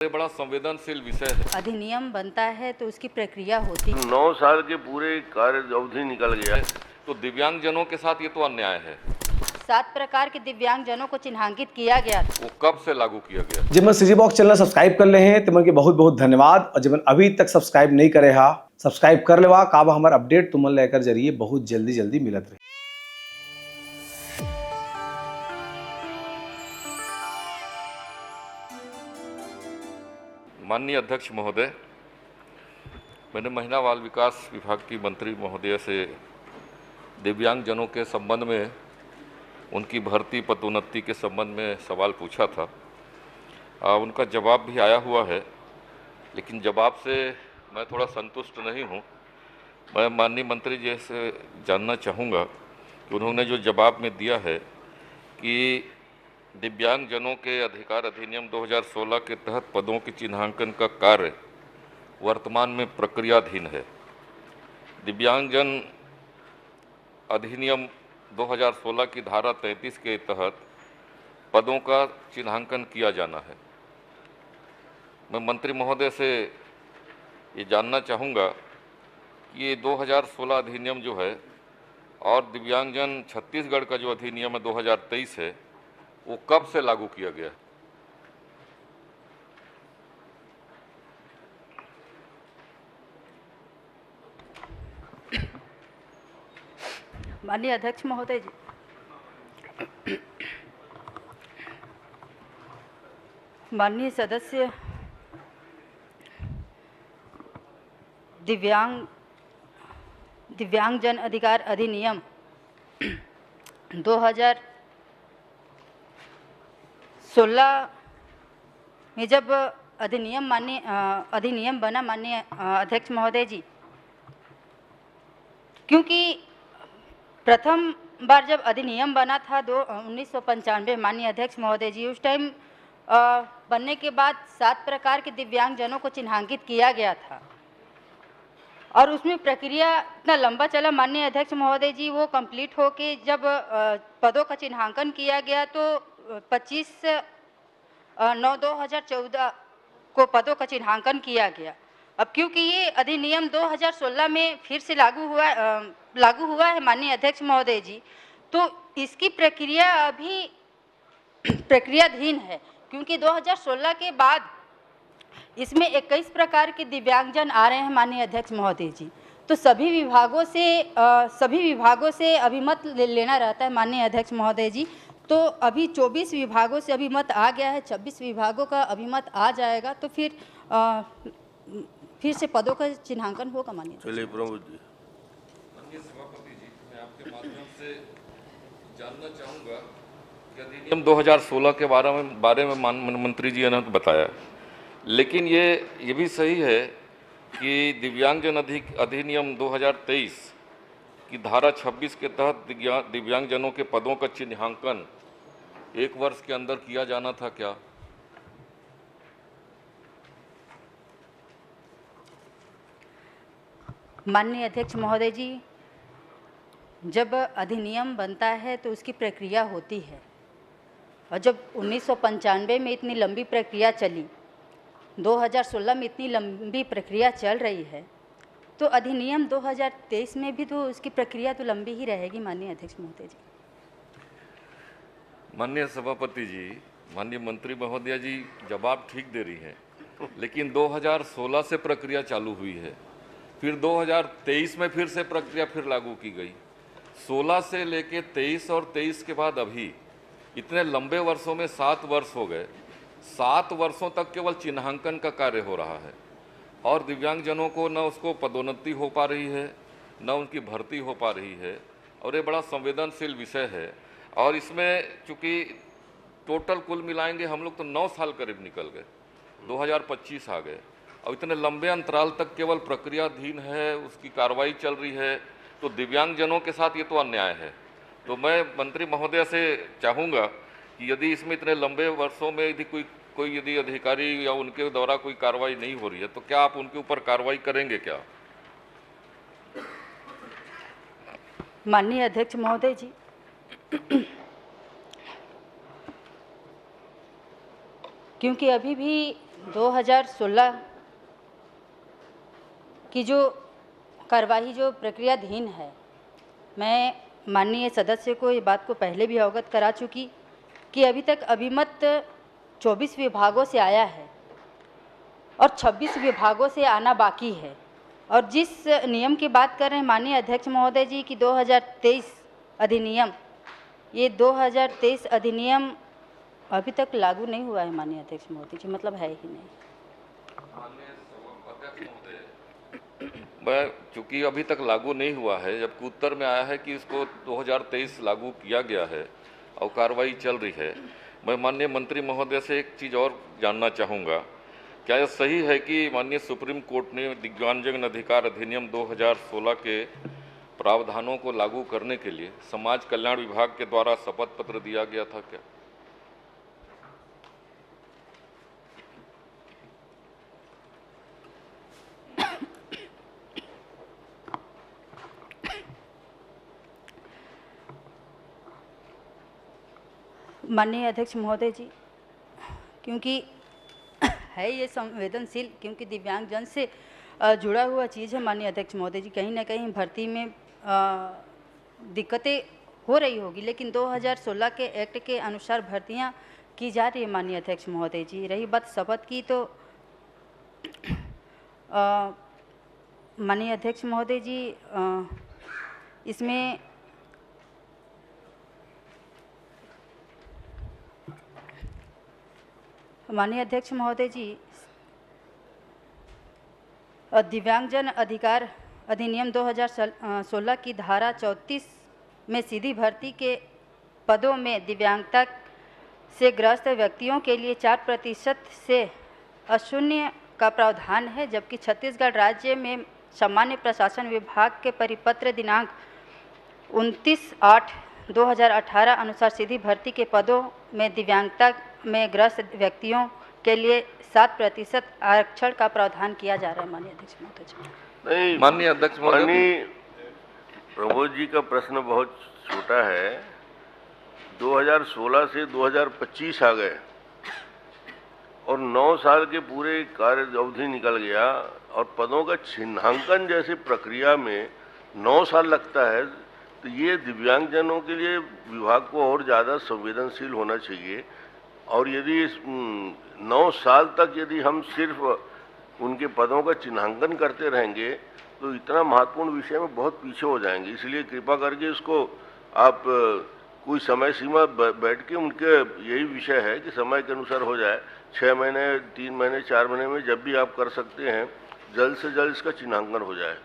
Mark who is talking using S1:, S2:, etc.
S1: ये बड़ा संवेदनशील विषय है।
S2: अधिनियम बनता है तो उसकी प्रक्रिया होती है।
S3: 9 साल के पूरे कार्य अवधि निकल गया है।
S1: तो दिव्यांगजनों के साथ ये तो अन्याय है।
S2: 7 प्रकार के दिव्यांगजनों को चिन्हांकित किया गया था।
S1: वो कब से लागू किया गया?
S4: जिमन सीजी बॉक्स चैनल सब्सक्राइब कर ले हैं तिमन के बहुत बहुत धन्यवाद। और जिमन अभी तक सब्सक्राइब नहीं करे हा सब्सक्राइब कर लेवा काबा हमार अपडेट तुमन लेकर जरिए बहुत जल्दी मिलत रहे।
S1: माननीय अध्यक्ष महोदय, मैंने महिला बाल विकास विभाग की मंत्री महोदय से दिव्यांगजनों के संबंध में, उनकी भर्ती पदोन्नति के संबंध में सवाल पूछा था। उनका जवाब भी आया हुआ है, लेकिन जवाब से मैं थोड़ा संतुष्ट नहीं हूँ। मैं माननीय मंत्री जी से जानना चाहूँगा कि उन्होंने जो जवाब में दिया है कि दिव्यांगजनों के अधिकार अधिनियम 2016 के तहत पदों के चिन्हांकन का कार्य वर्तमान में प्रक्रियाधीन है। दिव्यांगजन अधिनियम 2016 की धारा 33 के तहत पदों का चिन्हांकन किया जाना है। मैं मंत्री महोदय से ये जानना चाहूँगा कि ये 2016 अधिनियम जो है और दिव्यांगजन छत्तीसगढ़ का जो अधिनियम है 2023 है, वो कब से लागू किया गया?
S2: माननीय अध्यक्ष महोदय जी, माननीय सदस्य, दिव्यांगजन अधिकार अधिनियम 2016 में जब अधिनियम बना माननीय अध्यक्ष महोदय जी, क्योंकि प्रथम बार जब अधिनियम बना था 1995 माननीय अध्यक्ष महोदय जी, उस टाइम बनने के बाद 7 प्रकार के दिव्यांगजनों को चिन्हांकित किया गया था और उसमें प्रक्रिया इतना लंबा चला माननीय अध्यक्ष महोदय जी। वो कंप्लीट होके जब पदों का चिन्हांकन किया गया तो 25/9/2014 को पदों का चिन्हांकन किया गया। अब क्योंकि ये अधिनियम 2016 में फिर से लागू हुआ है माननीय अध्यक्ष महोदय जी, तो इसकी प्रक्रिया अभी प्रक्रियाधीन है, क्योंकि 2016 के बाद इसमें 21 प्रकार के दिव्यांगजन आ रहे हैं माननीय अध्यक्ष महोदय जी। तो सभी विभागों से अभिमत लेना रहता है माननीय अध्यक्ष महोदय जी। तो अभी 24 विभागों से अभिमत आ गया है, 26 विभागों का अभिमत आ जाएगा, तो फिर से पदों का चिन्हांकन होगा माननीय।
S3: चलिए प्रमुख जी।
S1: माननीय सभापति जी, मैं आपके माध्यम से जानना चाहूँगा कि अधिनियम 2016 के बारे में मंत्री जी ने बताया, लेकिन ये भी सही है कि दिव्यांगजन अधिनियम 2023 की धारा 26 के तहत दिव्यांगजनों के पदों का चिन्हांकन 1 वर्ष के अंदर किया जाना था क्या?
S2: माननीय अध्यक्ष महोदय जी, जब अधिनियम बनता है तो उसकी प्रक्रिया होती है, और जब 1995 में इतनी लंबी प्रक्रिया चली, 2016 में इतनी लंबी प्रक्रिया चल रही है, तो अधिनियम 2023 में भी तो उसकी प्रक्रिया तो लंबी ही रहेगी माननीय अध्यक्ष महोदय जी।
S1: माननीय सभापति जी, माननीय मंत्री महोदया जी जवाब ठीक दे रही हैं, लेकिन 2016 से प्रक्रिया चालू हुई है, फिर 2023 में फिर से प्रक्रिया फिर लागू की गई। 16 से लेके 23 और 23 के बाद अभी इतने लंबे वर्षों में 7 वर्ष हो गए। 7 वर्षों तक केवल चिन्हांकन का कार्य हो रहा है और दिव्यांगजनों को न उसको पदोन्नति हो पा रही है, न उनकी भर्ती हो पा रही है, और ये बड़ा संवेदनशील विषय है। और इसमें चूँकि टोटल कुल मिलाएंगे हम लोग तो 9 साल करीब निकल गए, 2025 आ गए, और इतने लंबे अंतराल तक केवल प्रक्रियाधीन है, उसकी कार्रवाई चल रही है, तो दिव्यांगजनों के साथ ये तो अन्याय है। तो मैं मंत्री महोदय से चाहूँगा कि यदि इसमें इतने लंबे वर्षों में यदि कोई यदि अधिकारी या उनके द्वारा कोई कार्रवाई नहीं हो रही है, तो क्या आप उनके ऊपर कार्रवाई करेंगे क्या?
S2: माननीय अध्यक्ष महोदय जी, क्योंकि अभी भी 2016 की जो कार्यवाही जो प्रक्रियाधीन है, मैं माननीय सदस्य को ये बात को पहले भी अवगत करा चुकी कि अभी तक अभिमत 24 विभागों से आया है और 26 विभागों से आना बाकी है। और जिस नियम की बात कर रहे हैं माननीय अध्यक्ष महोदय जी की 2023 अधिनियम, ये 2023 अधिनियम अभी तक लागू नहीं हुआ है माननीय अध्यक्ष महोदय जी, मतलब है ही नहीं।
S1: चूँकि अभी तक लागू नहीं हुआ है, जबकि उत्तर में आया है कि इसको 2023 लागू किया गया है और कार्रवाई चल रही है। मैं माननीय मंत्री महोदय से एक चीज़ और जानना चाहूँगा, क्या यह सही है कि माननीय सुप्रीम कोर्ट ने दिव्यांगजन अधिकार अधिनियम 2016 के प्रावधानों को लागू करने के लिए समाज कल्याण विभाग के द्वारा शपथ पत्र दिया गया था क्या?
S2: माननीय अध्यक्ष महोदय जी, क्योंकि है ये संवेदनशील, क्योंकि दिव्यांगजन से जुड़ा हुआ चीज़ है माननीय अध्यक्ष महोदय जी, कहीं ना कहीं भर्ती में दिक्कतें हो रही होगी, लेकिन 2016 के एक्ट के अनुसार भर्तियां की जा रही है माननीय अध्यक्ष महोदय जी। रही बात शपथ की, तो माननीय अध्यक्ष महोदय जी इसमें माननीय अध्यक्ष महोदय जी दिव्यांगजन अधिकार अधिनियम 2016 की धारा 34 में सीधी भर्ती के पदों में दिव्यांगता से ग्रस्त व्यक्तियों के लिए 4% से अशून्य का प्रावधान है, जबकि छत्तीसगढ़ राज्य में सामान्य प्रशासन विभाग के परिपत्र दिनांक 29/8/2018 अनुसार सीधी भर्ती के पदों में दिव्यांगता में ग्रस्त व्यक्तियों के लिए 7% आरक्षण का प्रावधान किया जा रहा है माननीय अध्यक्ष महोदय जी।
S3: नहीं,
S1: माननीय अध्यक्ष महोदय,
S3: प्रमोद जी का प्रश्न बहुत छोटा है। 2016 से 2025 आ गए और 9 साल के पूरे कार्य अवधि निकल गया और पदों का चिन्हांकन जैसे प्रक्रिया में 9 साल लगता है, तो ये दिव्यांगजनों के लिए विभाग को और ज़्यादा संवेदनशील होना चाहिए। और यदि इस 9 साल तक यदि हम सिर्फ उनके पदों का चिन्हांकन करते रहेंगे तो इतना महत्वपूर्ण विषय में बहुत पीछे हो जाएंगे। इसलिए कृपा करके इसको आप कोई समय सीमा बैठ के, उनके यही विषय है कि समय के अनुसार हो जाए, 6 महीने, 3 महीने, 4 महीने में जब भी आप कर सकते हैं, जल्द से जल्द इसका चिन्हांकन हो जाए।